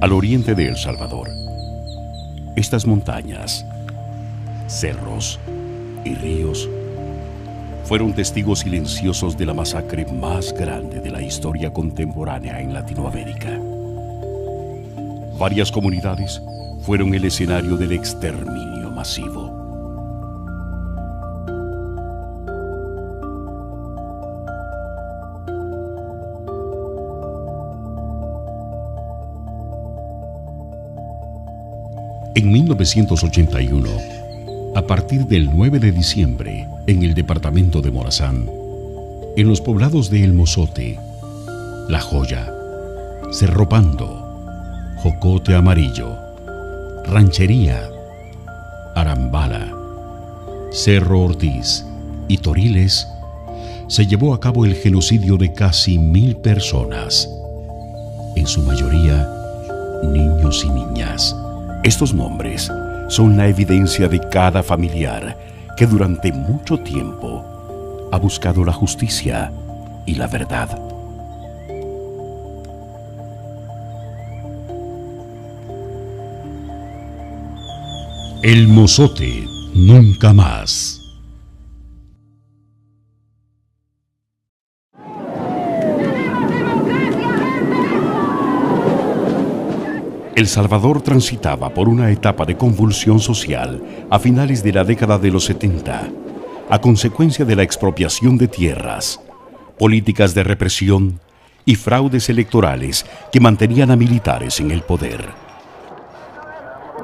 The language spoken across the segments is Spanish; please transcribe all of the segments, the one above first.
Al oriente de El Salvador, estas montañas, cerros y ríos fueron testigos silenciosos de la masacre más grande de la historia contemporánea en Latinoamérica. Varias comunidades fueron el escenario del exterminio masivo. En 1981, a partir del 9 de diciembre, en el departamento de Morazán, en los poblados de El Mozote, La Joya, Cerro Pando, Jocote Amarillo, Ranchería, Arambala, Cerro Ortiz y Toriles, se llevó a cabo el genocidio de casi 1000 personas, en su mayoría niños y niñas. Estos nombres son la evidencia de cada familiar que durante mucho tiempo ha buscado la justicia y la verdad. El Mozote nunca más. El Salvador transitaba por una etapa de convulsión social a finales de la década de los 70, a consecuencia de la expropiación de tierras, políticas de represión y fraudes electorales que mantenían a militares en el poder.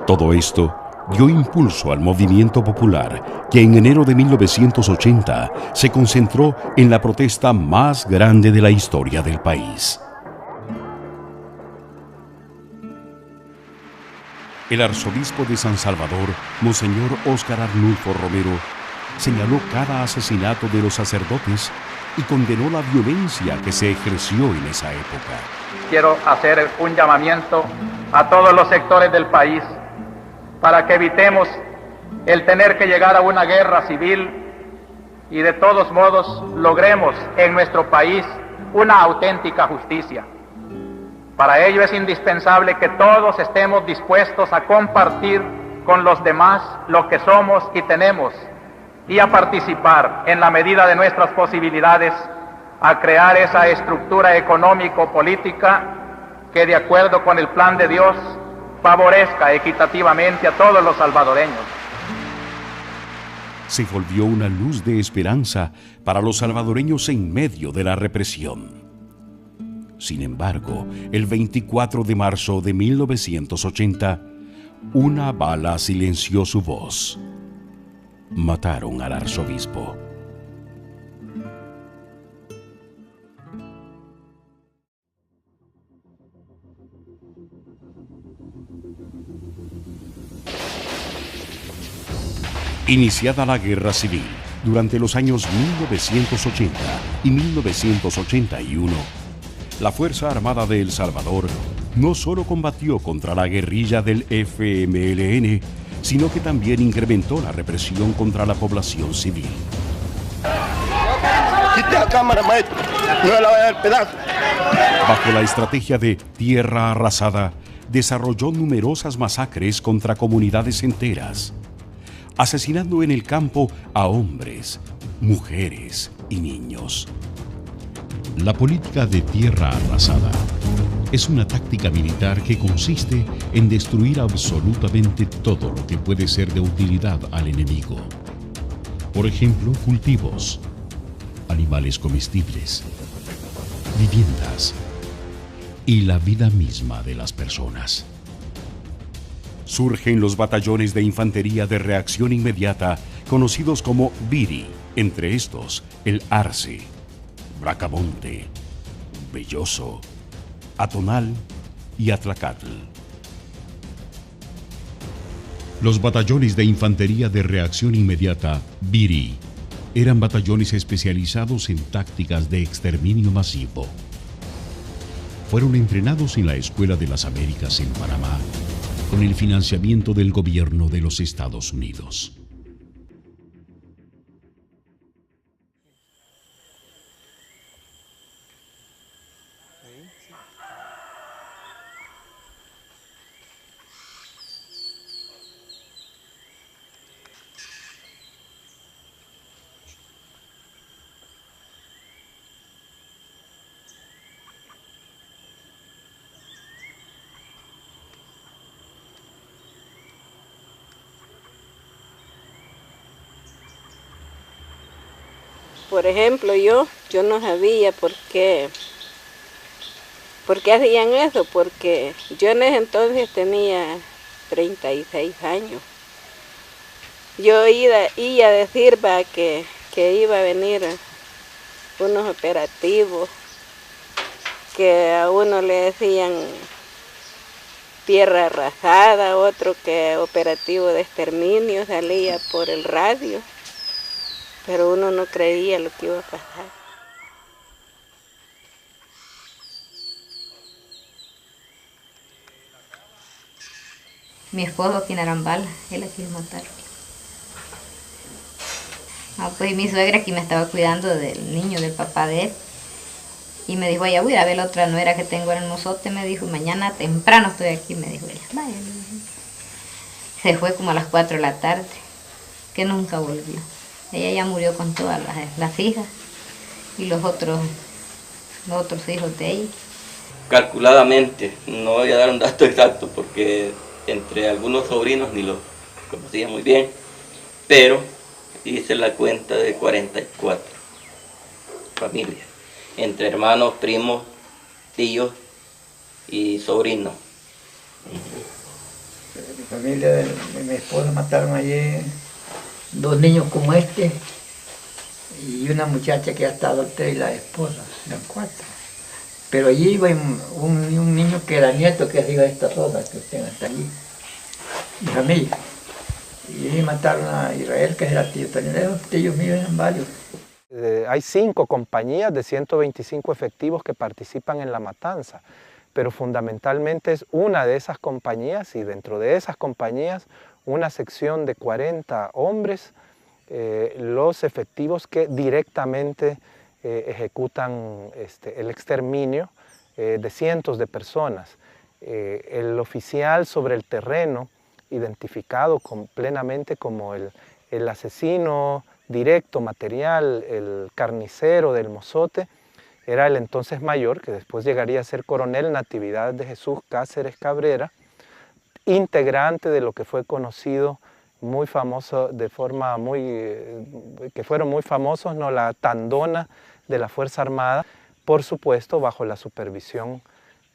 Todo esto dio impulso al movimiento popular que en enero de 1980 se concentró en la protesta más grande de la historia del país. El arzobispo de San Salvador, Monseñor Óscar Arnulfo Romero, señaló cada asesinato de los sacerdotes y condenó la violencia que se ejerció en esa época. Quiero hacer un llamamiento a todos los sectores del país para que evitemos el tener que llegar a una guerra civil y de todos modos logremos en nuestro país una auténtica justicia. Para ello es indispensable que todos estemos dispuestos a compartir con los demás lo que somos y tenemos y a participar en la medida de nuestras posibilidades a crear esa estructura económico-política que de acuerdo con el plan de Dios favorezca equitativamente a todos los salvadoreños. Se volvió una luz de esperanza para los salvadoreños en medio de la represión. Sin embargo, el 24 de marzo de 1980, una bala silenció su voz. Mataron al arzobispo. Iniciada la guerra civil durante los años 1980 y 1981, la Fuerza Armada de El Salvador no solo combatió contra la guerrilla del FMLN, sino que también incrementó la represión contra la población civil. Quite la cámara, maestro. No la vaya a dar pedazo. Bajo la estrategia de tierra arrasada, desarrolló numerosas masacres contra comunidades enteras, asesinando en el campo a hombres, mujeres y niños. La política de tierra arrasada es una táctica militar que consiste en destruir absolutamente todo lo que puede ser de utilidad al enemigo. Por ejemplo, cultivos, animales comestibles, viviendas y la vida misma de las personas. Surgen los batallones de infantería de reacción inmediata, conocidos como BIRI, entre estos el Arce, Bracamonte, Belloso, Atonal y Atlacatl. Los batallones de infantería de reacción inmediata, BIRI, eran batallones especializados en tácticas de exterminio masivo. Fueron entrenados en la Escuela de las Américas en Panamá, con el financiamiento del gobierno de los Estados Unidos. Por ejemplo, yo no sabía por qué hacían eso, porque yo en ese entonces tenía 36 años. Yo iba a decir que iba a venir unos operativos, que a uno le decían tierra arrasada, otro que operativo de exterminio, salía por el radio, pero uno no creía lo que iba a pasar. Mi esposo aquí en Arambala, él la quiso matar. Pues mi suegra aquí me estaba cuidando del niño, del papá de él. Y me dijo, ella voy a ver la otra nuera que tengo en el mozote, me dijo, mañana temprano estoy aquí, me dijo ella. Vaya, se fue como a las 4 de la tarde, que nunca volvió. Ella ya murió con todas las hijas y los otros hijos de ella. Calculadamente, no voy a dar un dato exacto porque entre algunos sobrinos ni los conocía muy bien, pero hice la cuenta de 44 familias, entre hermanos, primos, tíos y sobrinos. Mi familia de mi esposa mataron allí 2 niños como este y una muchacha que ya está adoptada y la esposa, eran 4. Pero allí iba un niño que era nieto, que es hijo de esta zona, que usted está allí, mi familia. Y mataron a Israel, que era tío, también esos tíos míos eran varios. Hay 5 compañías de 125 efectivos que participan en la matanza, pero fundamentalmente es una de esas compañías y dentro de esas compañías una sección de 40 hombres, los efectivos que directamente ejecutan el exterminio de cientos de personas. El oficial sobre el terreno, identificado plenamente como el asesino directo, material, el carnicero del mozote, era el entonces mayor, que después llegaría a ser coronel Natividad de Jesús Cáceres Cabrera, integrante de lo que fue conocido muy famoso, que fueron muy famosos, ¿no? La Tandona de la Fuerza Armada, por supuesto bajo la supervisión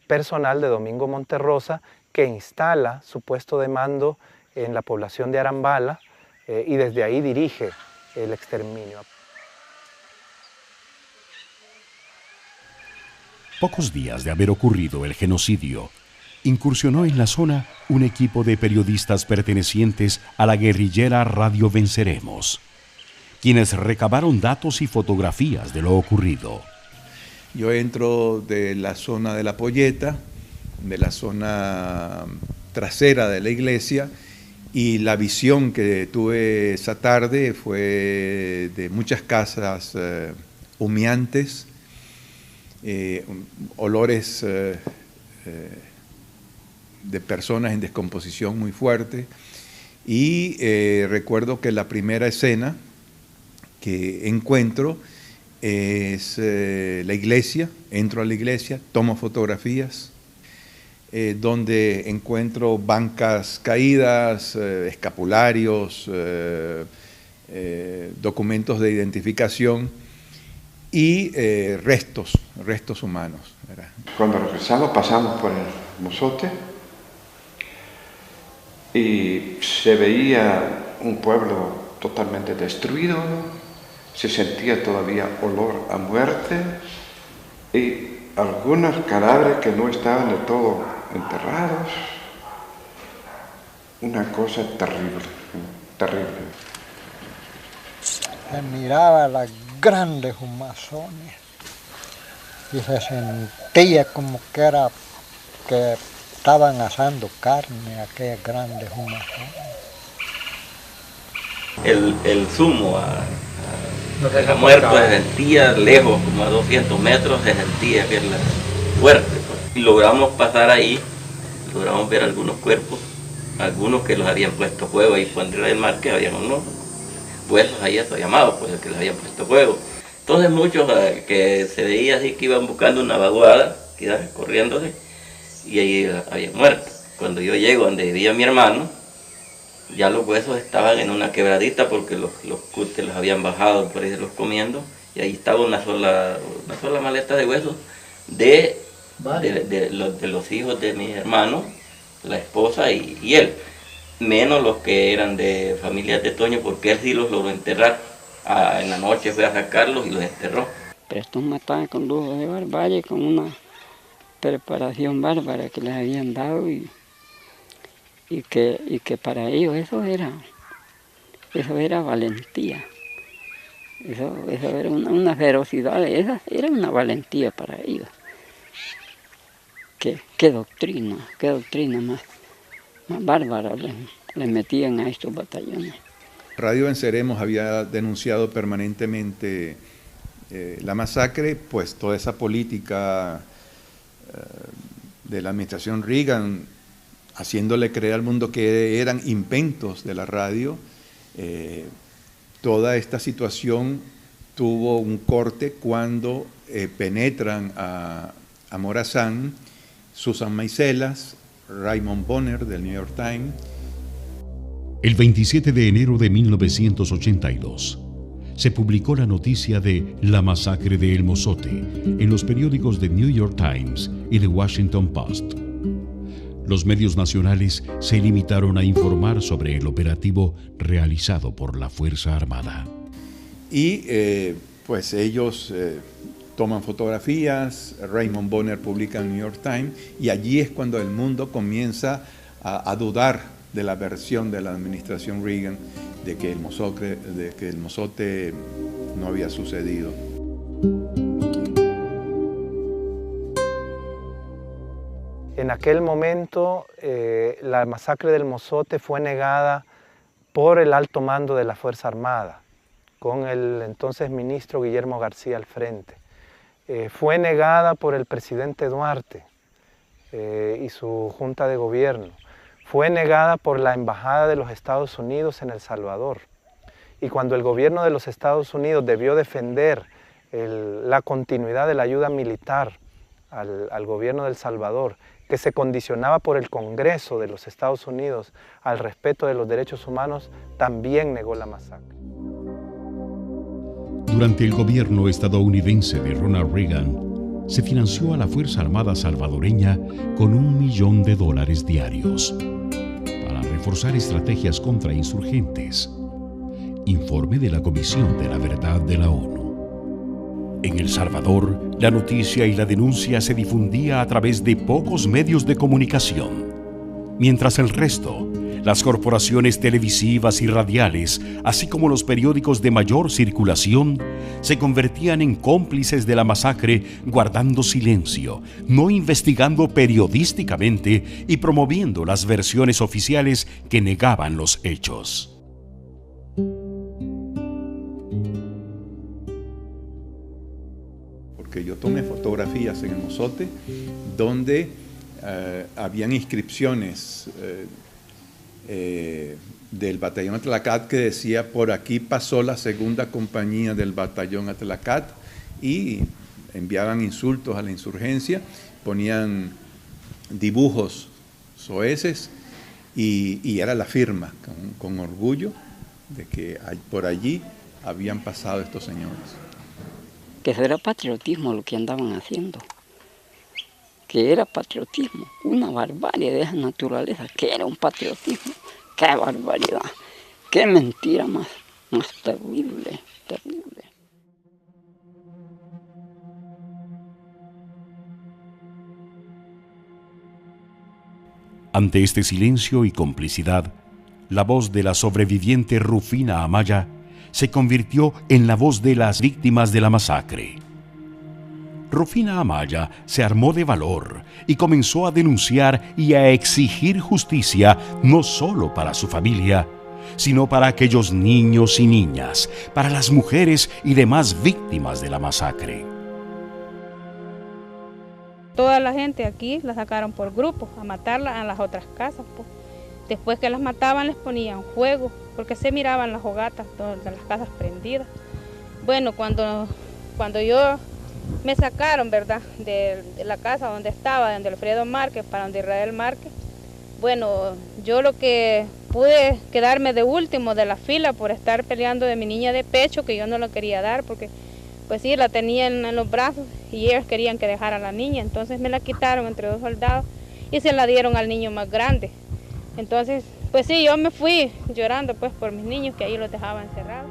personal de Domingo Monterrosa, que instala su puesto de mando en la población de Arambala y desde ahí dirige el exterminio. Pocos días de haber ocurrido el genocidio, incursionó en la zona un equipo de periodistas pertenecientes a la guerrillera Radio Venceremos, quienes recabaron datos y fotografías de lo ocurrido. Yo entro de la zona de la Polleta, de la zona trasera de la iglesia, y la visión que tuve esa tarde fue de muchas casas humeantes, olores de personas en descomposición muy fuerte, y recuerdo que la primera escena que encuentro es la iglesia. Entro a la iglesia, tomo fotografías, donde encuentro bancas caídas, escapularios, documentos de identificación y restos humanos. Cuando regresamos pasamos por el mozote y se veía un pueblo totalmente destruido, se sentía todavía olor a muerte y algunos cadáveres que no estaban de todo enterrados. Una cosa terrible, terrible. Se miraba las grandes humazones y se sentía como que estaban asando carne aquellas grandes humazones. El zumo a la muerte se sentía lejos, como a 200 metros, se sentía que era fuerte. Pues. Y logramos pasar ahí, logramos ver algunos cuerpos, algunos que los habían puesto fuego ahí por el mar, que habían unos huesos ahí llamados, pues que les habían puesto fuego. Entonces muchos que se veía así que iban buscando una vaguada, que iban corriéndose, y ahí habían muerto. Cuando yo llego donde vivía mi hermano, ya los huesos estaban en una quebradita porque los cúteres los habían bajado por ahí los comiendo y ahí estaba una sola maleta de huesos de los hijos de mi hermano, la esposa y él, menos los que eran de familias de Toño, porque él sí los logró enterrar. En la noche fue a sacarlos y los enterró. Pero estos mataban con lujo de barbarie, con una preparación bárbara que les habían dado y que para ellos eso era valentía. Eso era una ferocidad, esa era una valentía para ellos. Qué doctrina más bárbara le metían a estos batallones. Radio Venceremos había denunciado permanentemente la masacre, pues toda esa política de la administración Reagan, haciéndole creer al mundo que eran inventos de la radio. Toda esta situación tuvo un corte cuando penetran a Morazán Susan Meiselas, Raymond Bonner del New York Times. El 27 de enero de 1982 se publicó la noticia de la masacre de El Mozote en los periódicos The New York Times y The Washington Post. Los medios nacionales se limitaron a informar sobre el operativo realizado por la Fuerza Armada. Y pues ellos toman fotografías, Raymond Bonner publica en el New York Times, y allí es cuando el mundo comienza a dudar de la versión de la administración Reagan de que el Mozote no había sucedido. En aquel momento la masacre del Mozote fue negada por el alto mando de la Fuerza Armada, con el entonces ministro Guillermo García al frente. Fue negada por el presidente Duarte y su junta de gobierno. Fue negada por la Embajada de los Estados Unidos en El Salvador. Y cuando el gobierno de los Estados Unidos debió defender la continuidad de la ayuda militar al gobierno de El Salvador, que se condicionaba por el Congreso de los Estados Unidos al respeto de los derechos humanos, también negó la masacre. Durante el gobierno estadounidense de Ronald Reagan, se financió a la Fuerza Armada salvadoreña con $1 millón diarios para reforzar estrategias contra insurgentes. Informe de la Comisión de la Verdad de la ONU. En El Salvador, la noticia y la denuncia se difundía a través de pocos medios de comunicación, mientras el resto, las corporaciones televisivas y radiales, así como los periódicos de mayor circulación, se convertían en cómplices de la masacre, guardando silencio, no investigando periodísticamente y promoviendo las versiones oficiales que negaban los hechos. Porque yo tomé fotografías en el Mozote donde habían inscripciones del batallón Atlacat que decía: por aquí pasó la segunda compañía del batallón Atlacat, y enviaban insultos a la insurgencia, ponían dibujos soeces y era la firma con orgullo de que por allí habían pasado estos señores. Que eso era patriotismo lo que andaban haciendo, que era patriotismo, una barbarie de esa naturaleza, que era un patriotismo. ¡Qué barbaridad! ¡Qué mentira más terrible, terrible! Ante este silencio y complicidad, la voz de la sobreviviente Rufina Amaya se convirtió en la voz de las víctimas de la masacre. Rufina Amaya se armó de valor y comenzó a denunciar y a exigir justicia no solo para su familia, sino para aquellos niños y niñas, para las mujeres y demás víctimas de la masacre. Toda la gente aquí la sacaron por grupos a matarla a las otras casas, pues. Después que las mataban les ponían fuego, porque se miraban las hogatas de las casas prendidas. Bueno, cuando yo me sacaron, ¿verdad?, de la casa donde estaba, donde Alfredo Márquez, para donde Israel Márquez, bueno, yo lo que pude quedarme de último de la fila por estar peleando de mi niña de pecho, que yo no lo quería dar, porque pues sí, la tenían en los brazos y ellos querían que dejara a la niña, entonces me la quitaron entre 2 soldados y se la dieron al niño más grande. Entonces, pues sí, yo me fui llorando pues por mis niños que ahí los dejaban encerrados.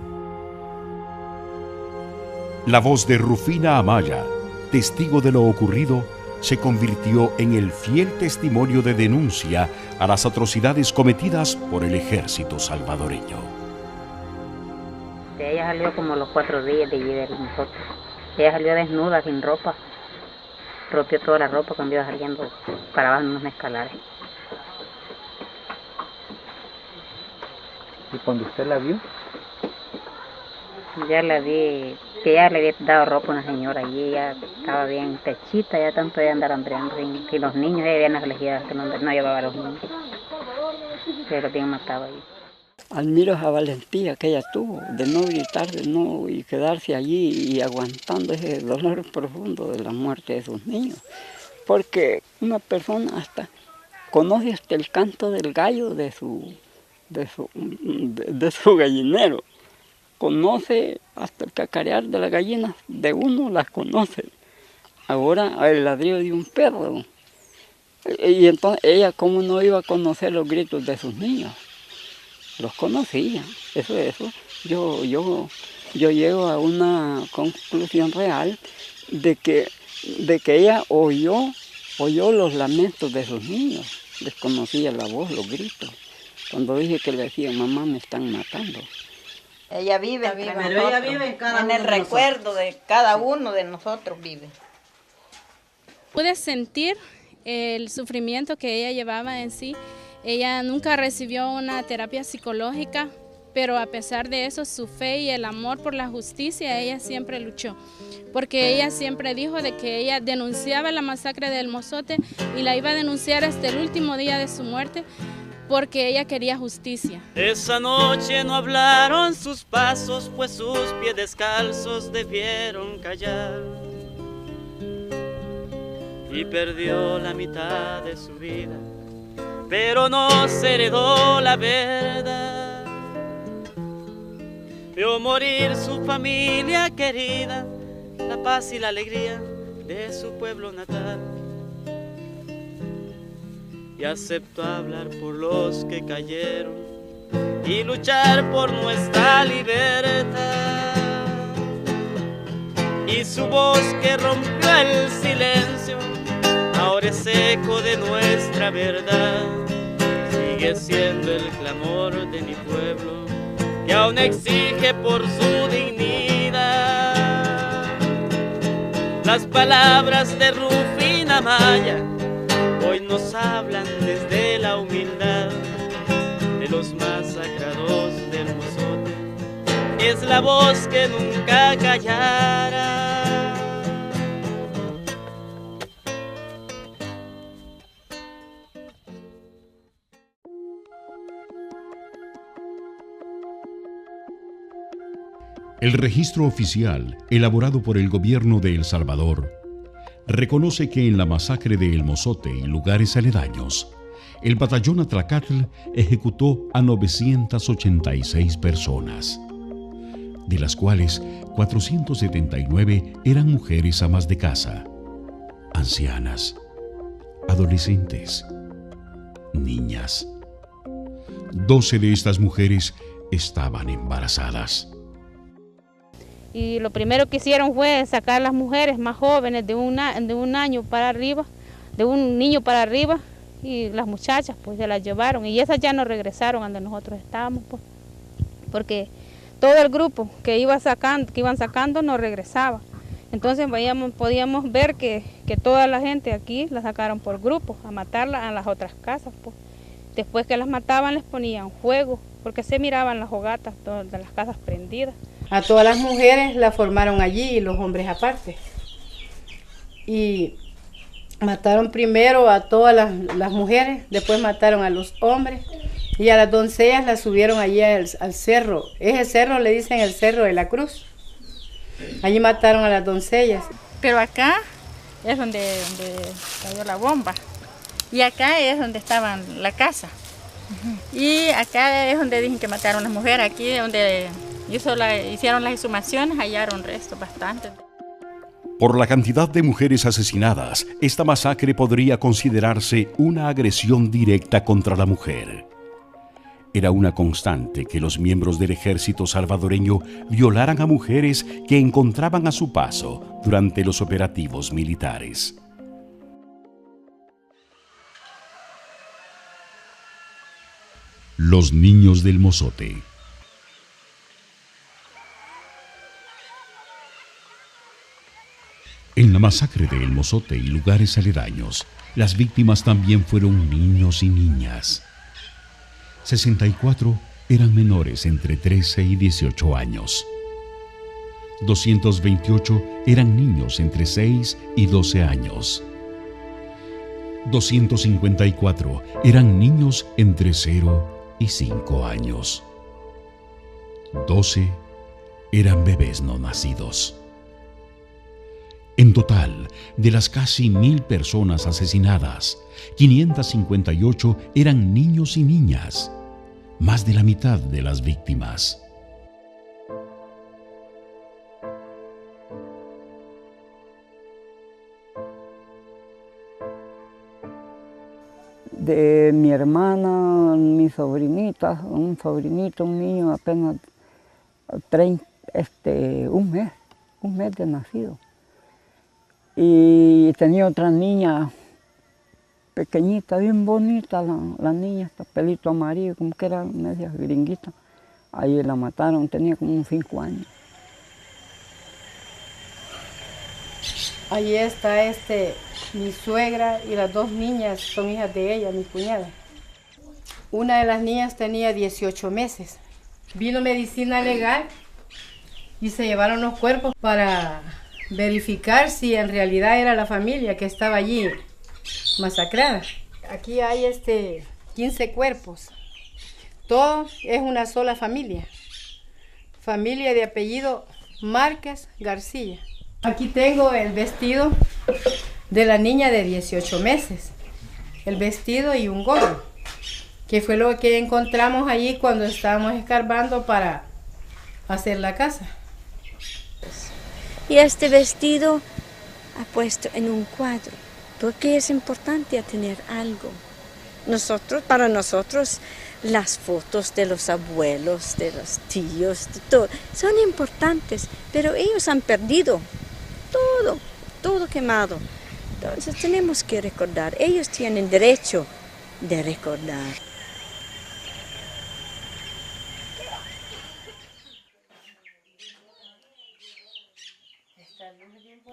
La voz de Rufina Amaya, testigo de lo ocurrido, se convirtió en el fiel testimonio de denuncia a las atrocidades cometidas por el ejército salvadoreño. Ella salió como los 4 días de allí de nosotros. Ella salió desnuda, sin ropa. Rompió toda la ropa cuando iba saliendo para abajo en unos escalares. ¿Y cuando usted la vio? Ya la vi, que ya le había dado ropa a una señora allí, ya estaba bien techita, ya tanto de andar hambriando. Y los niños, ella habían elegido que no llevaba a los niños. Se los habían matado allí. Admiro esa valentía que ella tuvo de no gritar, de no y quedarse allí y aguantando ese dolor profundo de la muerte de sus niños. Porque una persona hasta conoce hasta el canto del gallo de su gallinero. Conoce hasta el cacarear de las gallinas, de uno las conoce. Ahora el ladrido de un perro. Y entonces ella, ¿cómo no iba a conocer los gritos de sus niños? Los conocía. Eso. Yo llego a una conclusión real de que ella oyó los lamentos de sus niños. Les conocía la voz, los gritos. Cuando dije que le decía, mamá, me están matando. Ella vive entre nosotros. Pero ella vive en el recuerdo de cada uno de nosotros vive. Pude sentir el sufrimiento que ella llevaba en sí. Ella nunca recibió una terapia psicológica, pero a pesar de eso, su fe y el amor por la justicia, ella siempre luchó. Porque ella siempre dijo de que ella denunciaba la masacre del Mozote y la iba a denunciar hasta el último día de su muerte, porque ella quería justicia. Esa noche no hablaron sus pasos, pues sus pies descalzos debieron callar. Y perdió la mitad de su vida, pero no se heredó la verdad. Vio morir su familia querida, la paz y la alegría de su pueblo natal. Y aceptó hablar por los que cayeron y luchar por nuestra libertad. Y su voz que rompió el silencio ahora es eco de nuestra verdad. Sigue siendo el clamor de mi pueblo que aún exige por su dignidad. Las palabras de Rufina Amaya hoy nos hablan desde la humildad de los masacrados del Mozote. Es la voz que nunca callará. El registro oficial, elaborado por el gobierno de El Salvador, reconoce que en la masacre de El Mozote y lugares aledaños, el batallón Atlacatl ejecutó a 986 personas, de las cuales 479 eran mujeres amas de casa, ancianas, adolescentes, niñas. 12 de estas mujeres estaban embarazadas. Y lo primero que hicieron fue sacar a las mujeres más jóvenes de un año para arriba, de un niño para arriba, y las muchachas pues se las llevaron y esas ya no regresaron a donde nosotros estábamos, pues, porque todo el grupo que iban sacando no regresaba. Entonces podíamos ver que toda la gente aquí la sacaron por grupos a matarla a las otras casas, pues. Después que las mataban les ponían fuego, porque se miraban las hogatas de las casas prendidas. A todas las mujeres las formaron allí y los hombres aparte. Y mataron primero a todas las mujeres, después mataron a los hombres y a las doncellas las subieron allí al cerro. Ese cerro le dicen el Cerro de la Cruz. Allí mataron a las doncellas. Pero acá es donde cayó la bomba. Y acá es donde estaba la casa. Y acá es donde dicen que mataron a las mujeres, aquí es donde Y eso hicieron las exhumaciones, hallaron restos bastante. Por la cantidad de mujeres asesinadas, esta masacre podría considerarse una agresión directa contra la mujer. Era una constante que los miembros del ejército salvadoreño violaran a mujeres que encontraban a su paso durante los operativos militares. Los niños del Mozote. En la masacre de El Mozote y lugares aledaños, las víctimas también fueron niños y niñas. 64 eran menores entre 13 y 18 años. 228 eran niños entre 6 y 12 años. 254 eran niños entre 0 y 5 años. 12 eran bebés no nacidos. En total, de las casi 1000 personas asesinadas, 558 eran niños y niñas, más de la mitad de las víctimas. De mi hermana, mi sobrinita, un sobrinito, un niño apenas un mes de nacido. Y tenía otra niña pequeñita, bien bonita, la niña, esta pelito amarillo, como que era media gringuita. Ahí la mataron, tenía como unos 5 años. Ahí está mi suegra y las 2 niñas son hijas de ella, mi cuñada. Una de las niñas tenía 18 meses. Vino medicina legal y se llevaron los cuerpos para verificar si en realidad era la familia que estaba allí masacrada. Aquí hay 15 cuerpos. Todo es una sola familia. Familia de apellido Márquez García. Aquí tengo el vestido de la niña de 18 meses. El vestido y un gorro, que fue lo que encontramos allí cuando estábamos escarbando para hacer la casa. Y este vestido ha puesto en un cuadro, porque es importante tener algo. Para nosotros, las fotos de los abuelos, de los tíos, de todo, son importantes, pero ellos han perdido todo quemado. Entonces tenemos que recordar, ellos tienen derecho de recordar.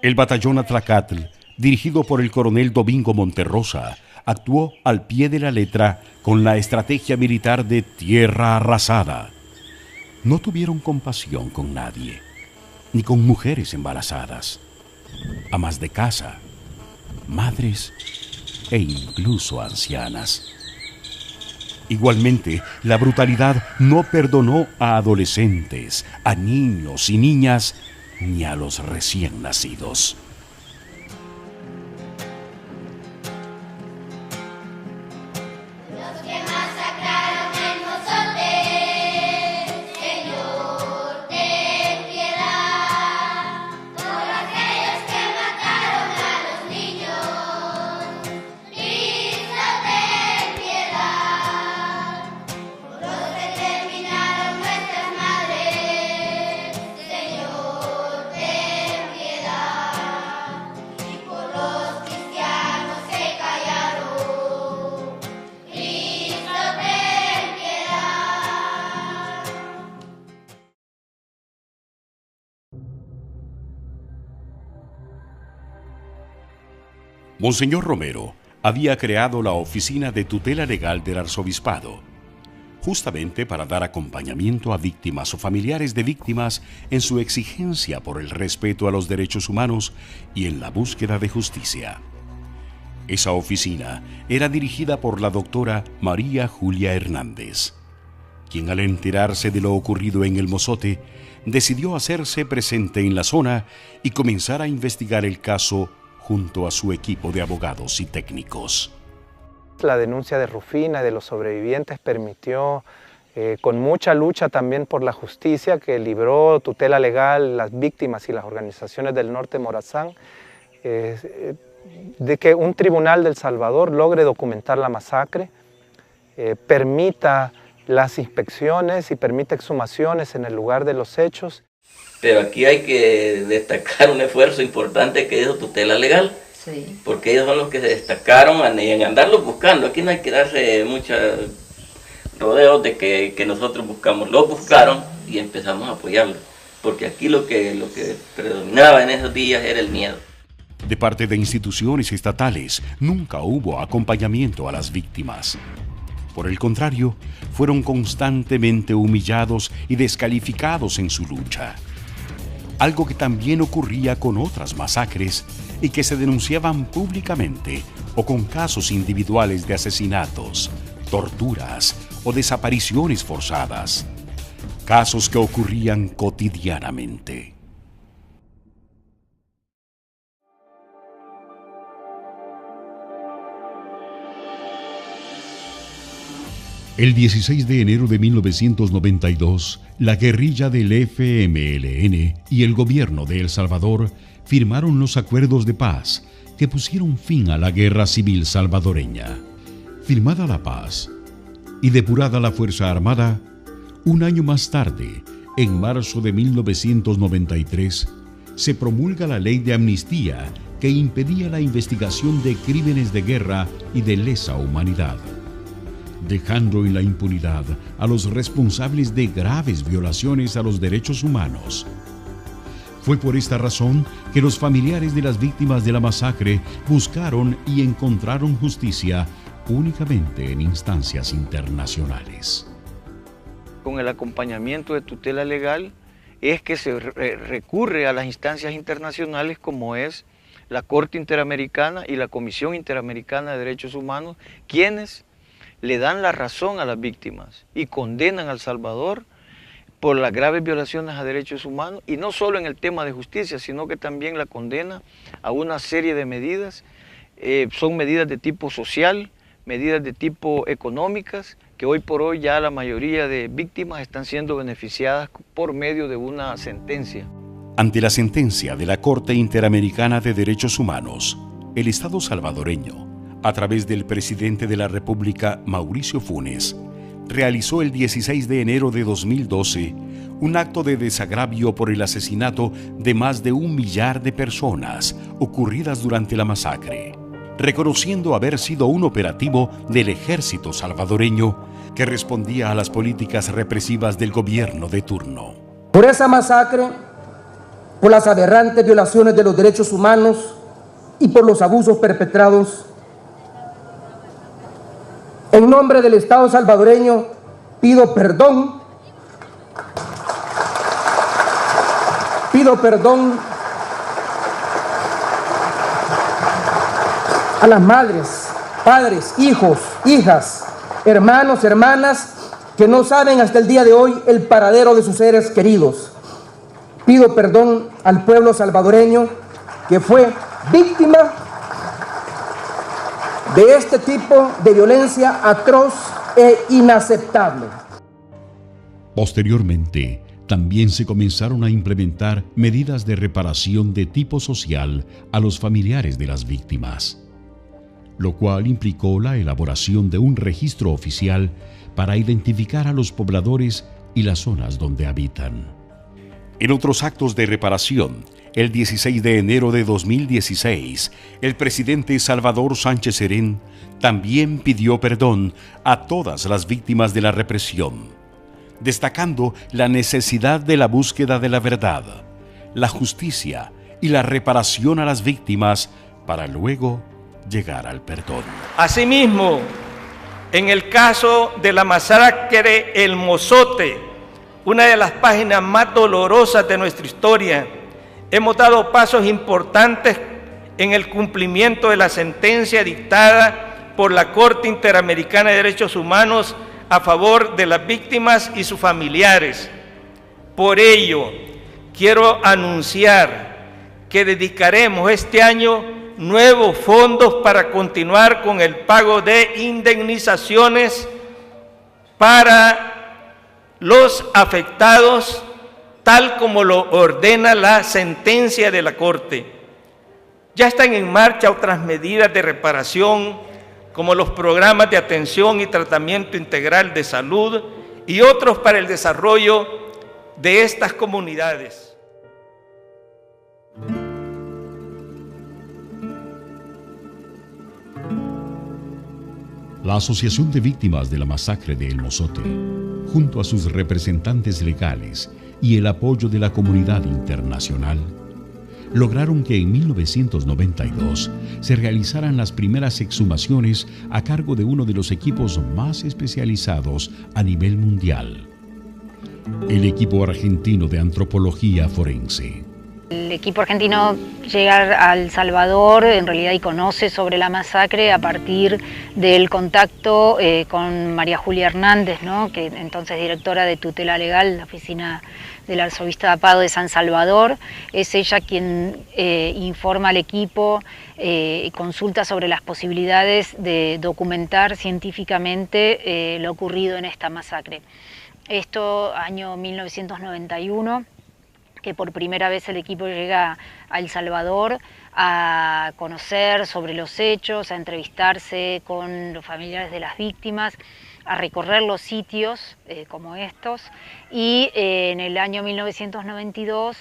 El batallón Atlacatl, dirigido por el coronel Domingo Monterrosa, actuó al pie de la letra con la estrategia militar de tierra arrasada. No tuvieron compasión con nadie, ni con mujeres embarazadas, amas de casa, madres e incluso ancianas. Igualmente, la brutalidad no perdonó a adolescentes, a niños y niñas, ni a los recién nacidos. Monseñor Romero había creado la Oficina de Tutela Legal del Arzobispado, justamente para dar acompañamiento a víctimas o familiares de víctimas en su exigencia por el respeto a los derechos humanos y en la búsqueda de justicia. Esa oficina era dirigida por la doctora María Julia Hernández, quien al enterarse de lo ocurrido en El Mozote, decidió hacerse presente en la zona y comenzar a investigar el caso junto a su equipo de abogados y técnicos. La denuncia de Rufina y de los sobrevivientes permitió con mucha lucha también por la justicia que libró tutela legal las víctimas y las organizaciones del norte de Morazán, de que un tribunal de El Salvador logre documentar la masacre, permita las inspecciones y permita exhumaciones en el lugar de los hechos. Pero aquí hay que destacar un esfuerzo importante que hizo tutela legal, sí, porque ellos son los que se destacaron en andarlos buscando. Aquí no hay que darse muchos rodeos de que nosotros buscamos, los buscaron y empezamos a apoyarlos, porque aquí lo que predominaba en esos días era el miedo. De parte de instituciones estatales, nunca hubo acompañamiento a las víctimas. Por el contrario, fueron constantemente humillados y descalificados en su lucha. Algo que también ocurría con otras masacres y que se denunciaban públicamente o con casos individuales de asesinatos, torturas o desapariciones forzadas. Casos que ocurrían cotidianamente. El 16 de enero de 1992, la guerrilla del FMLN y el gobierno de El Salvador firmaron los acuerdos de paz que pusieron fin a la guerra civil salvadoreña. Firmada la paz y depurada la Fuerza Armada, un año más tarde, en marzo de 1993, se promulga la Ley de Amnistía que impedía la investigación de crímenes de guerra y de lesa humanidad, dejando en la impunidad a los responsables de graves violaciones a los derechos humanos. Fue por esta razón que los familiares de las víctimas de la masacre buscaron y encontraron justicia únicamente en instancias internacionales. Con el acompañamiento de tutela legal es que se recurre a las instancias internacionales como es la Corte Interamericana y la Comisión Interamericana de Derechos Humanos, quienes le dan la razón a las víctimas y condenan a El Salvador por las graves violaciones a derechos humanos, y no solo en el tema de justicia, sino que también la condena a una serie de medidas. Son medidas de tipo social, medidas de tipo económicas, que hoy por hoy ya la mayoría de víctimas están siendo beneficiadas por medio de una sentencia. Ante la sentencia de la Corte Interamericana de Derechos Humanos, el Estado salvadoreño, a través del presidente de la República, Mauricio Funes, realizó el 16 de enero de 2012 un acto de desagravio por el asesinato de más de 1 millar de personas ocurridas durante la masacre, reconociendo haber sido un operativo del ejército salvadoreño que respondía a las políticas represivas del gobierno de turno. Por esa masacre, por las aberrantes violaciones de los derechos humanos y por los abusos perpetrados, en nombre del Estado salvadoreño pido perdón a las madres, padres, hijos, hijas, hermanos, hermanas que no saben hasta el día de hoy el paradero de sus seres queridos. Pido perdón al pueblo salvadoreño que fue víctima de este tipo de violencia atroz e inaceptable. Posteriormente, también se comenzaron a implementar medidas de reparación de tipo social a los familiares de las víctimas, lo cual implicó la elaboración de un registro oficial para identificar a los pobladores y las zonas donde habitan. En otros actos de reparación, el 16 de enero de 2016, el presidente Salvador Sánchez Serén también pidió perdón a todas las víctimas de la represión, destacando la necesidad de la búsqueda de la verdad, la justicia y la reparación a las víctimas para luego llegar al perdón. Asimismo, en el caso de la masacre El Mozote, una de las páginas más dolorosas de nuestra historia, hemos dado pasos importantes en el cumplimiento de la sentencia dictada por la Corte Interamericana de Derechos Humanos a favor de las víctimas y sus familiares. Por ello, quiero anunciar que dedicaremos este año nuevos fondos para continuar con el pago de indemnizaciones para los afectados tal como lo ordena la sentencia de la Corte. Ya están en marcha otras medidas de reparación, como los programas de atención y tratamiento integral de salud y otros para el desarrollo de estas comunidades. La Asociación de Víctimas de la Masacre de El Mozote, junto a sus representantes legales y el apoyo de la comunidad internacional, lograron que en 1992 se realizaran las primeras exhumaciones a cargo de uno de los equipos más especializados a nivel mundial, el equipo argentino de antropología forense. El equipo argentino llega a El Salvador en realidad y conoce sobre la masacre a partir del contacto con María Julia Hernández, ¿no? Que entonces directora de tutela legal, la oficina del arzobispado de San Salvador. Es ella quien informa al equipo y consulta sobre las posibilidades de documentar científicamente lo ocurrido en esta masacre. Esto año 1991. Que por primera vez el equipo llega a El Salvador a conocer sobre los hechos, a entrevistarse con los familiares de las víctimas, a recorrer los sitios como estos, y en el año 1992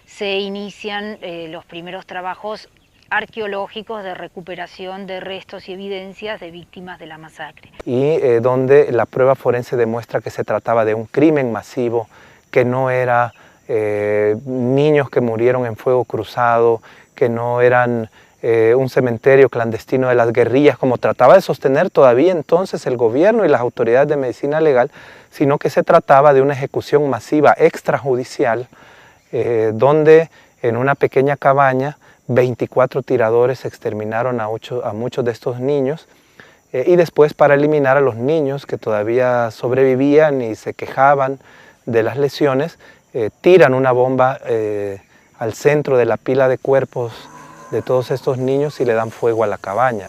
se inician los primeros trabajos arqueológicos de recuperación de restos y evidencias de víctimas de la masacre. Y donde la prueba forense demuestra que se trataba de un crimen masivo, que no era niños que murieron en fuego cruzado, que no eran un cementerio clandestino de las guerrillas, como trataba de sostener todavía entonces el gobierno y las autoridades de medicina legal, sino que se trataba de una ejecución masiva extrajudicial, donde en una pequeña cabaña 24 tiradores exterminaron a muchos de estos niños, y después, para eliminar a los niños que todavía sobrevivían y se quejaban de las lesiones, tiran una bomba al centro de la pila de cuerpos de todos estos niños y le dan fuego a la cabaña.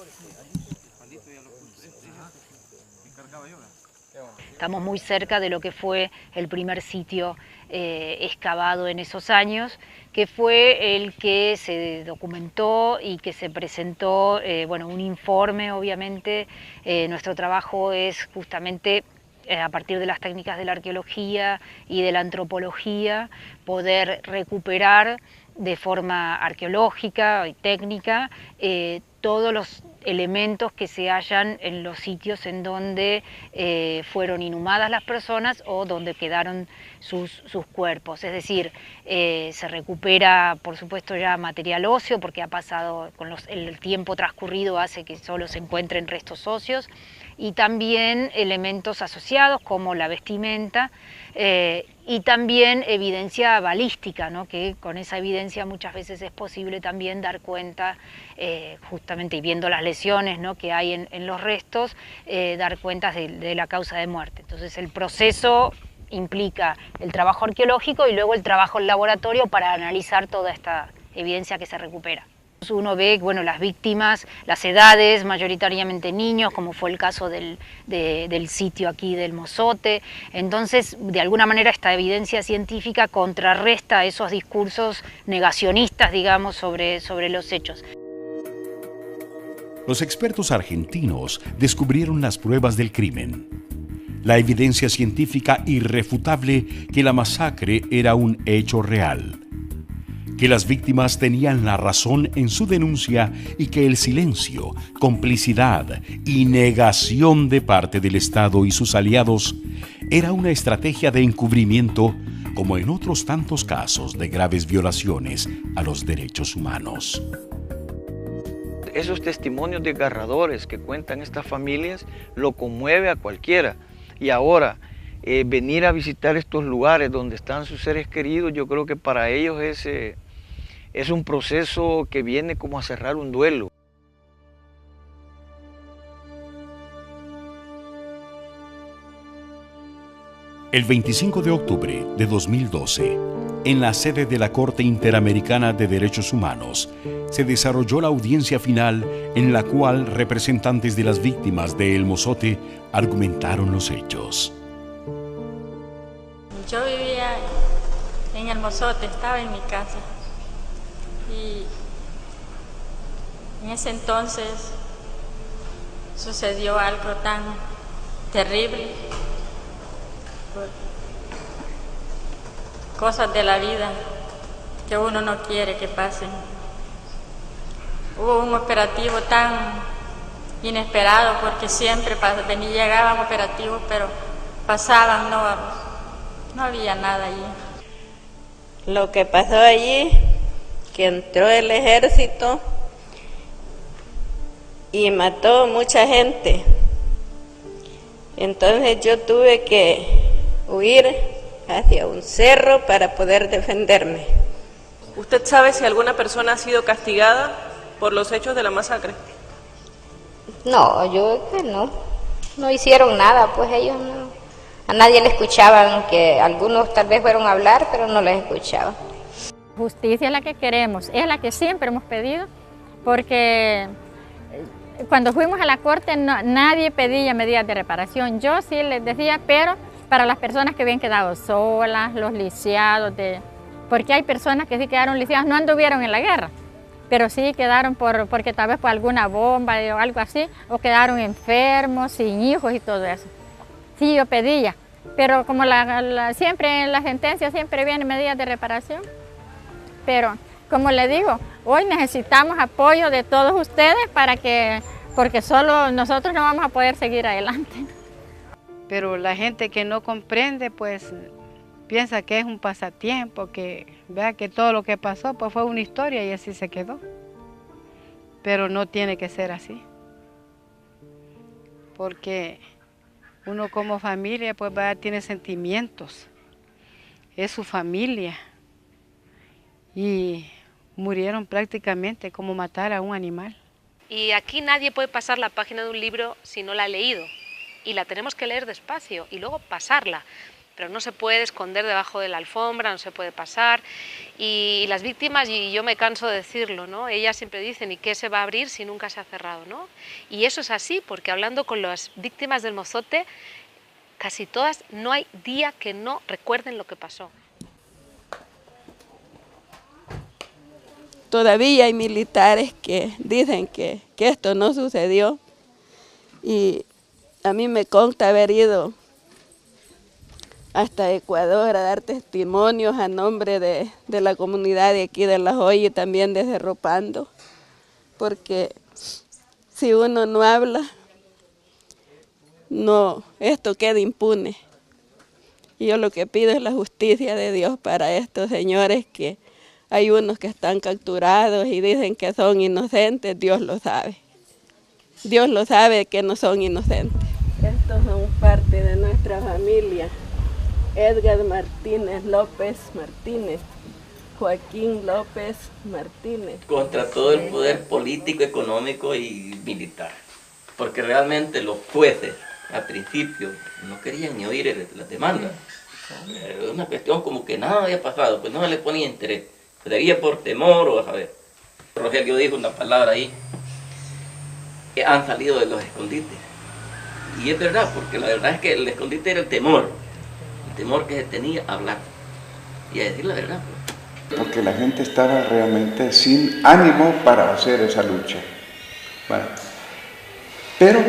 Estamos muy cerca de lo que fue el primer sitio excavado en esos años, que fue el que se documentó y que se presentó, bueno, un informe. Obviamente nuestro trabajo es justamente a partir de las técnicas de la arqueología y de la antropología, poder recuperar de forma arqueológica y técnica todos los elementos que se hallan en los sitios en donde fueron inhumadas las personas o donde quedaron sus cuerpos. Es decir, se recupera, por supuesto, ya material óseo, porque ha pasado, con el tiempo transcurrido hace que solo se encuentren restos óseos, y también elementos asociados como la vestimenta y también evidencia balística, ¿no? Que con esa evidencia muchas veces es posible también dar cuenta, justamente y viendo las lesiones, ¿no?, que hay en los restos, dar cuenta de la causa de muerte. Entonces el proceso implica el trabajo arqueológico y luego el trabajo en laboratorio para analizar toda esta evidencia que se recupera. Uno ve, bueno, las víctimas, las edades, mayoritariamente niños, como fue el caso del sitio aquí del Mozote. Entonces, de alguna manera, esta evidencia científica contrarresta esos discursos negacionistas, digamos, sobre los hechos. Los expertos argentinos descubrieron las pruebas del crimen. La evidencia científica irrefutable que la masacre era un hecho real, que las víctimas tenían la razón en su denuncia y que el silencio, complicidad y negación de parte del Estado y sus aliados era una estrategia de encubrimiento, como en otros tantos casos de graves violaciones a los derechos humanos. Esos testimonios desgarradores que cuentan estas familias lo conmueve a cualquiera. Y ahora, venir a visitar estos lugares donde están sus seres queridos, yo creo que para ellos es un proceso que viene como a cerrar un duelo. El 25 de octubre de 2012, en la sede de la Corte Interamericana de Derechos Humanos, se desarrolló la audiencia final en la cual representantes de las víctimas de El Mozote argumentaron los hechos. el mozote, estaba en mi casa. Y en ese entonces sucedió algo tan terrible, cosas de la vida que uno no quiere que pasen. Hubo un operativo tan inesperado porque siempre llegaban operativos, pero pasaban, no había nada allí. Lo que pasó allí, que entró el ejército y mató mucha gente. Entonces yo tuve que huir hacia un cerro para poder defenderme. ¿Usted sabe si alguna persona ha sido castigada por los hechos de la masacre? No, yo que no hicieron nada, pues ellos no. A nadie le escuchaban, que algunos tal vez fueron a hablar, pero no les escuchaban. Justicia es la que queremos, es la que siempre hemos pedido, porque cuando fuimos a la corte nadie pedía medidas de reparación. Yo sí les decía, pero para las personas que habían quedado solas, los lisiados, porque hay personas que sí quedaron lisiadas, no anduvieron en la guerra, pero sí quedaron porque tal vez por alguna bomba o algo así, o quedaron enfermos, sin hijos y todo eso. Sí, yo pedía, pero como siempre en la sentencia siempre vienen medidas de reparación. Pero, como le digo, hoy necesitamos apoyo de todos ustedes porque solo nosotros no vamos a poder seguir adelante. Pero la gente que no comprende, pues, piensa que es un pasatiempo, que vea que todo lo que pasó pues fue una historia y así se quedó. Pero no tiene que ser así. Porque uno como familia pues tiene sentimientos. Es su familia. Y murieron prácticamente como matar a un animal. Y aquí nadie puede pasar la página de un libro si no la ha leído. Y la tenemos que leer despacio y luego pasarla. Pero no se puede esconder debajo de la alfombra, no se puede pasar. Y las víctimas, y yo me canso de decirlo, ¿no? Ellas siempre dicen, ¿y qué se va a abrir si nunca se ha cerrado, ¿no? Y eso es así, porque hablando con las víctimas del mozote, casi todas, no hay día que no recuerden lo que pasó. Todavía hay militares que dicen que esto no sucedió. Y a mí me consta haber ido hasta Ecuador a dar testimonios a nombre de la comunidad de aquí de La Joya y también de Cerro Pando, porque si uno no habla, esto queda impune. Y yo lo que pido es la justicia de Dios para estos señores, que hay unos que están capturados y dicen que son inocentes. Dios lo sabe. Dios lo sabe que no son inocentes. Estos son parte de nuestra familia. Edgar Martínez López Martínez, Joaquín López Martínez. Contra todo el poder político, económico y militar. Porque realmente los jueces, al principio, no querían ni oír las demandas. Era una cuestión como que nada había pasado, pues no se le ponía interés. Sería por temor o a saber. Rogelio dijo una palabra ahí, que han salido de los escondites. Y es verdad, porque la verdad es que el escondite era el temor que se tenía a hablar y a decir la verdad. Porque la gente estaba realmente sin ánimo para hacer esa lucha. Bueno, pero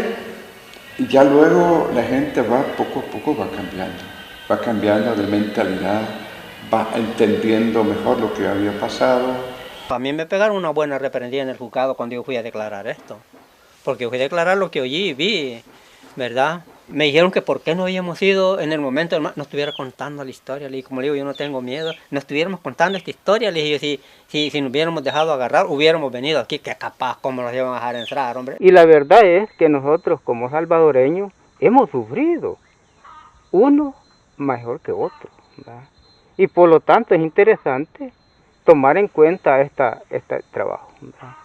ya luego la gente poco a poco va cambiando de mentalidad, va entendiendo mejor lo que había pasado. A mí me pegaron una buena reprendida en el juzgado cuando yo fui a declarar esto, porque fui a declarar lo que oí y vi, ¿verdad? Me dijeron que por qué no habíamos ido en el momento, no estuviera contando la historia. Le dije, como le digo, yo no tengo miedo, no estuviéramos contando esta historia. Le dije, si nos hubiéramos dejado agarrar, hubiéramos venido aquí, que capaz, ¿cómo nos iban a dejar entrar, hombre? Y la verdad es que nosotros como salvadoreños hemos sufrido, uno mejor que otro, ¿verdad? Y por lo tanto es interesante tomar en cuenta este trabajo, ¿verdad?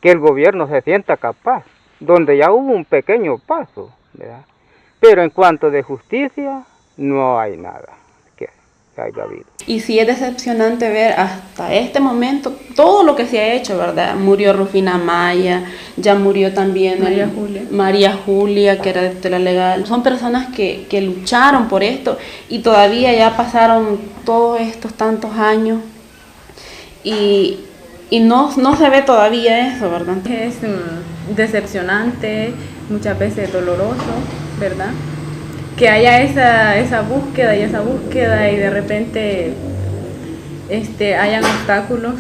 Que el gobierno se sienta capaz, donde ya hubo un pequeño paso, ¿verdad? Pero en cuanto de justicia, no hay nada. que haya habido. Y sí es decepcionante ver hasta este momento todo lo que se ha hecho, ¿verdad? Murió Rufina Maya, ya murió también María Julia, que era de tutela legal. Son personas que lucharon por esto y todavía ya pasaron todos estos tantos años y no se ve todavía eso, ¿verdad? Es decepcionante, muchas veces doloroso, ¿verdad? Que haya esa búsqueda y de repente hayan obstáculos,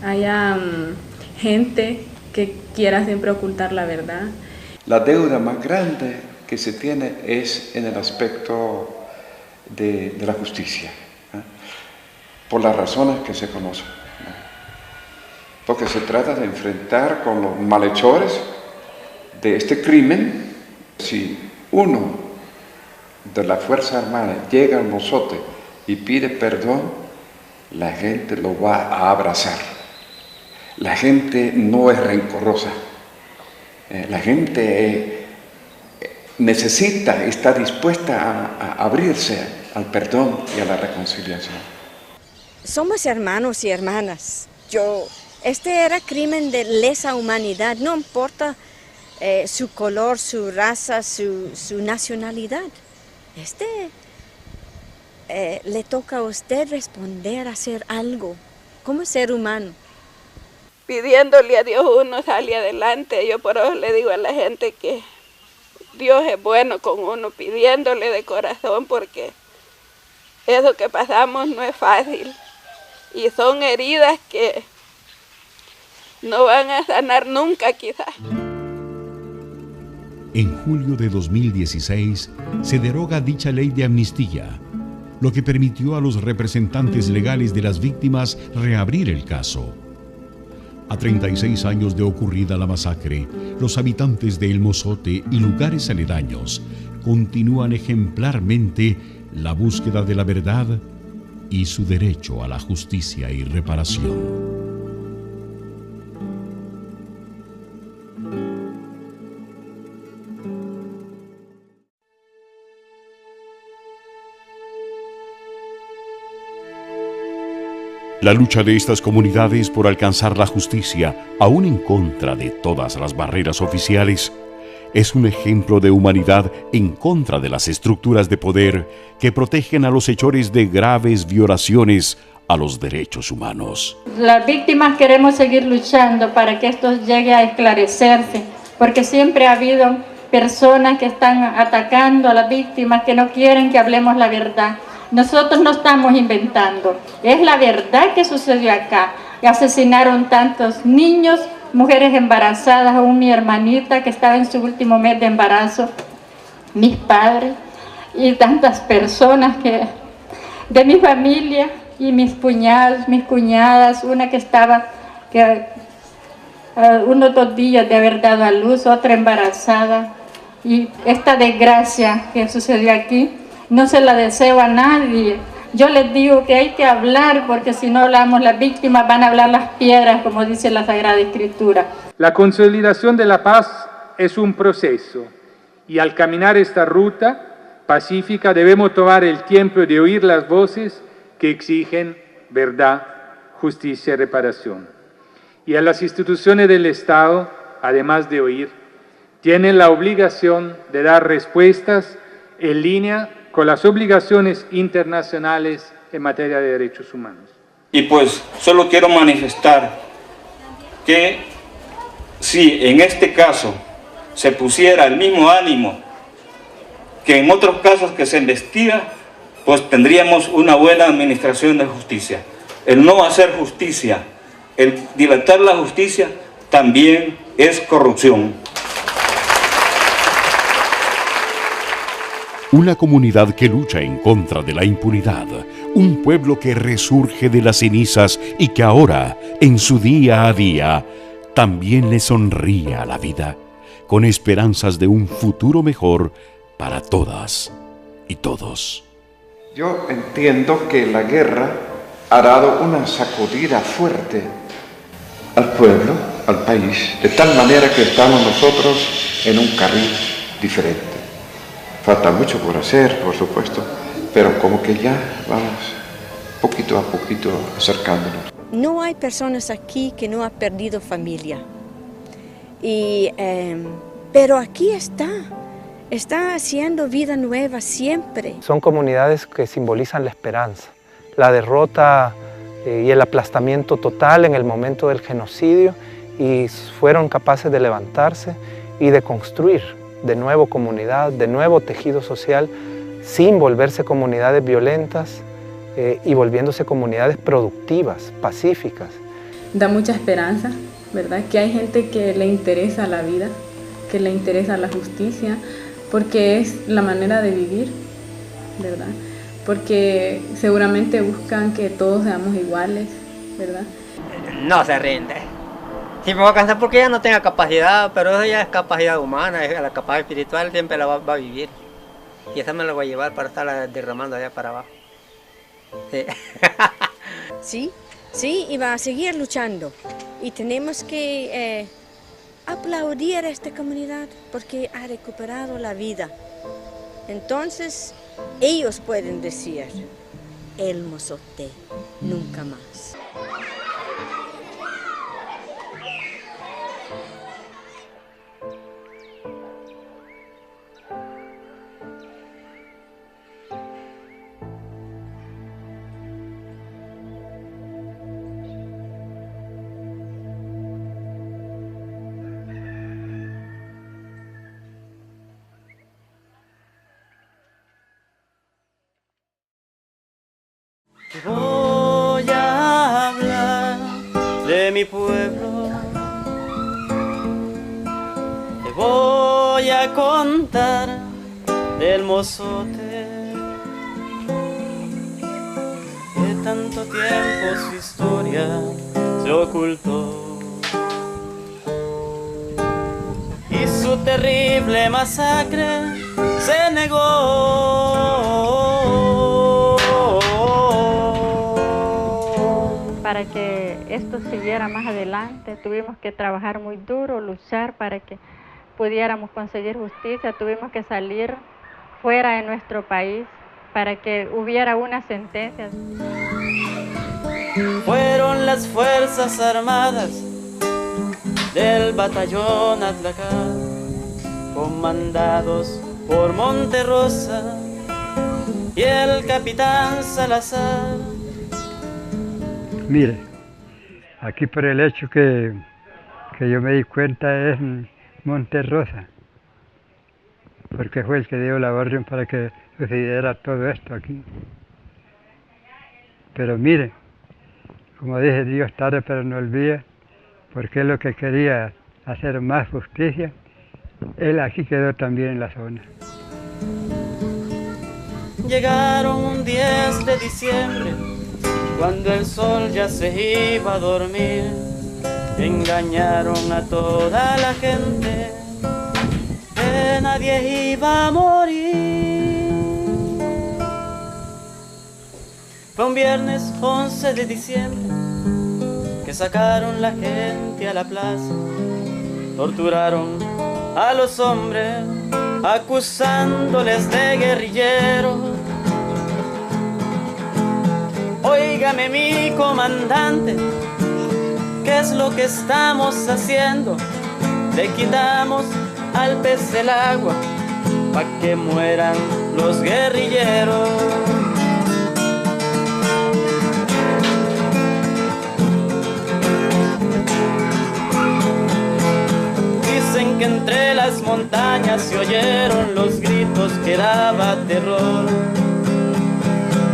hayan gente que quiera siempre ocultar la verdad. La deuda más grande que se tiene es en el aspecto de la justicia, por las razones que se conocen. Porque se trata de enfrentar con los malhechores de este crimen. Si uno de la Fuerza Armada llega al mozote y pide perdón, la gente lo va a abrazar. La gente no es rencorosa. La gente está dispuesta a abrirse al perdón y a la reconciliación. Somos hermanos y hermanas. Este era crimen de lesa humanidad, no importa su color, su raza, su nacionalidad. Le toca a usted responder, hacer algo como ser humano. Pidiéndole a Dios uno sale adelante. Yo por eso le digo a la gente que Dios es bueno con uno, pidiéndole de corazón, porque eso que pasamos no es fácil y son heridas que no van a sanar nunca quizás. En julio de 2016 se deroga dicha ley de amnistía, lo que permitió a los representantes legales de las víctimas reabrir el caso. A 36 años de ocurrida la masacre, los habitantes de El Mozote y lugares aledaños continúan ejemplarmente la búsqueda de la verdad y su derecho a la justicia y reparación. La lucha de estas comunidades por alcanzar la justicia, aún en contra de todas las barreras oficiales, es un ejemplo de humanidad en contra de las estructuras de poder que protegen a los hechores de graves violaciones a los derechos humanos. Las víctimas queremos seguir luchando para que esto llegue a esclarecerse, porque siempre ha habido personas que están atacando a las víctimas, que no quieren que hablemos la verdad. Nosotros no estamos inventando, es la verdad que sucedió acá. Asesinaron tantos niños, mujeres embarazadas, aún mi hermanita que estaba en su último mes de embarazo, mis padres y tantas personas de mi familia y mis cuñados, mis cuñadas, una que estaba unos 2 días de haber dado a luz, otra embarazada, y esta desgracia que sucedió aquí no se la deseo a nadie. Yo les digo que hay que hablar, porque si no hablamos las víctimas van a hablar las piedras, como dice la Sagrada Escritura. La consolidación de la paz es un proceso, y al caminar esta ruta pacífica debemos tomar el tiempo de oír las voces que exigen verdad, justicia y reparación. Y a las instituciones del Estado, además de oír, tienen la obligación de dar respuestas en línea con las obligaciones internacionales en materia de derechos humanos. Y pues solo quiero manifestar que si en este caso se pusiera el mismo ánimo que en otros casos que se investiga, pues tendríamos una buena administración de justicia. El no hacer justicia, el dilatar la justicia, también es corrupción. Una comunidad que lucha en contra de la impunidad, un pueblo que resurge de las cenizas y que ahora, en su día a día, también le sonríe a la vida, con esperanzas de un futuro mejor para todas y todos. Yo entiendo que la guerra ha dado una sacudida fuerte al pueblo, al país, de tal manera que estamos nosotros en un carril diferente. Falta mucho por hacer, por supuesto, pero como que ya vamos poquito a poquito acercándonos. No hay personas aquí que no han perdido familia, pero aquí está haciendo vida nueva siempre. Son comunidades que simbolizan la esperanza, la derrota y el aplastamiento total en el momento del genocidio, y fueron capaces de levantarse y de construir de nuevo comunidad, de nuevo tejido social, sin volverse comunidades violentas y volviéndose comunidades productivas, pacíficas. Da mucha esperanza, ¿verdad? Que hay gente que le interesa la vida, que le interesa la justicia, porque es la manera de vivir, ¿verdad? Porque seguramente buscan que todos seamos iguales, ¿verdad? No se rinde. Sí me voy a cansar porque ella no tenga capacidad, pero eso ya es capacidad humana, la capacidad espiritual siempre la va a vivir. Y esa me la voy a llevar para estarla derramando allá para abajo. Sí. Sí, y va a seguir luchando. Y tenemos que aplaudir a esta comunidad porque ha recuperado la vida. Entonces, ellos pueden decir, el Mozote, nunca más. Voy a hablar de mi pueblo, te voy a contar del Mozote, de tanto tiempo su historia se ocultó y su terrible masacre se negó. Para que esto siguiera más adelante, tuvimos que trabajar muy duro, luchar para que pudiéramos conseguir justicia, tuvimos que salir fuera de nuestro país para que hubiera una sentencia. Fueron las Fuerzas Armadas del batallón Atlacán, comandados por Monterrosa y el capitán Salazar. Mire, aquí por el hecho que yo me di cuenta es Monterrosa, porque fue el que dio la orden para que sucediera todo esto aquí. Pero mire, como dije, Dios tarde pero no olvida, porque es lo que quería hacer más justicia. Él aquí quedó también en la zona. Llegaron un 10 de diciembre, cuando el sol ya se iba a dormir, engañaron a toda la gente, que nadie iba a morir. Fue un viernes 11 de diciembre, que sacaron la gente a la plaza, torturaron a los hombres, acusándoles de guerrilleros. Óigame mi comandante, ¿qué es lo que estamos haciendo? Le quitamos al pez el agua, pa' que mueran los guerrilleros. Dicen que entre las montañas se oyeron los gritos que daba terror,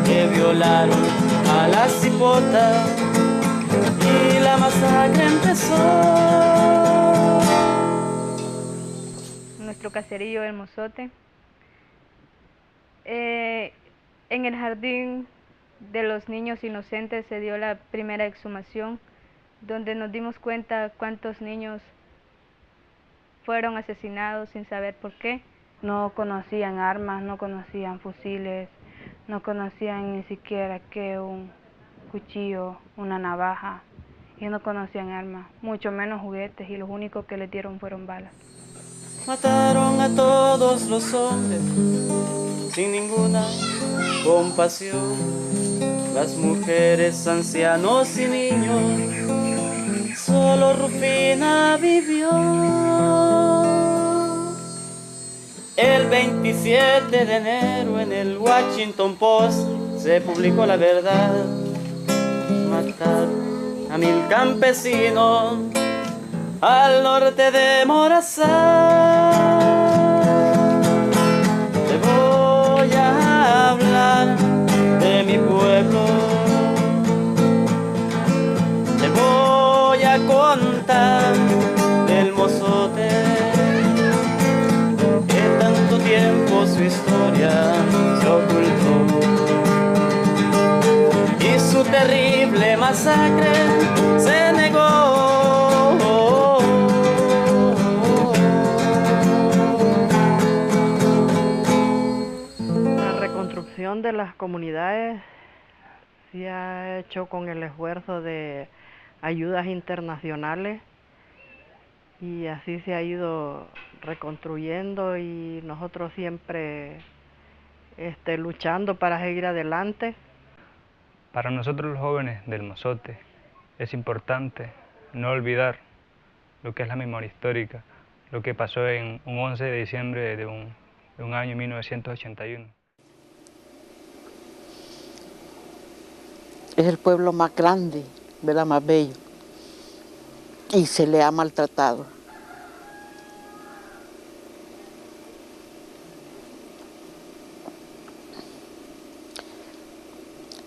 que violaron a la cipota y la masacre empezó. Nuestro caserío El Mozote, en el jardín de los niños inocentes se dio la primera exhumación, donde nos dimos cuenta cuántos niños fueron asesinados sin saber por qué. No conocían armas, no conocían fusiles, no conocían ni siquiera que un cuchillo, una navaja, y no conocían armas, mucho menos juguetes, y los únicos que les dieron fueron balas. Mataron a todos los hombres sin ninguna compasión. Las mujeres, ancianos y niños, solo Rufina vivió. El 27 de enero en el Washington Post se publicó la verdad. Mataron a 1000 campesinos al norte de Morazán. Te voy a hablar de mi pueblo, te voy a contar del mozote, que tanto tiempo su historia se ocultó, y su terrible masacre se negó. De las comunidades se ha hecho con el esfuerzo de ayudas internacionales y así se ha ido reconstruyendo, y nosotros siempre luchando para seguir adelante. Para nosotros los jóvenes del Mozote es importante no olvidar lo que es la memoria histórica, lo que pasó en un 11 de diciembre de un año 1981. Es el pueblo más grande, ¿verdad? Más bello, y se le ha maltratado.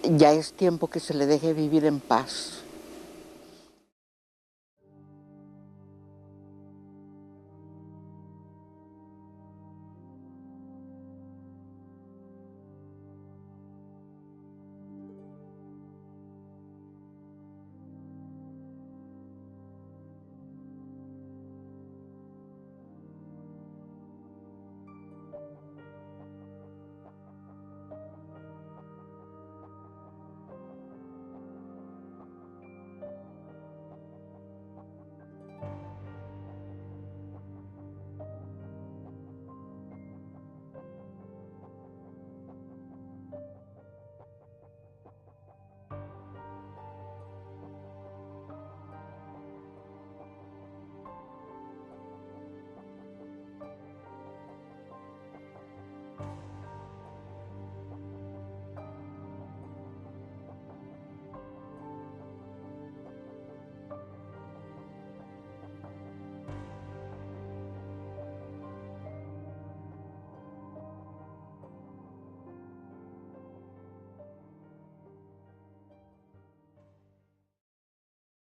Ya es tiempo que se le deje vivir en paz.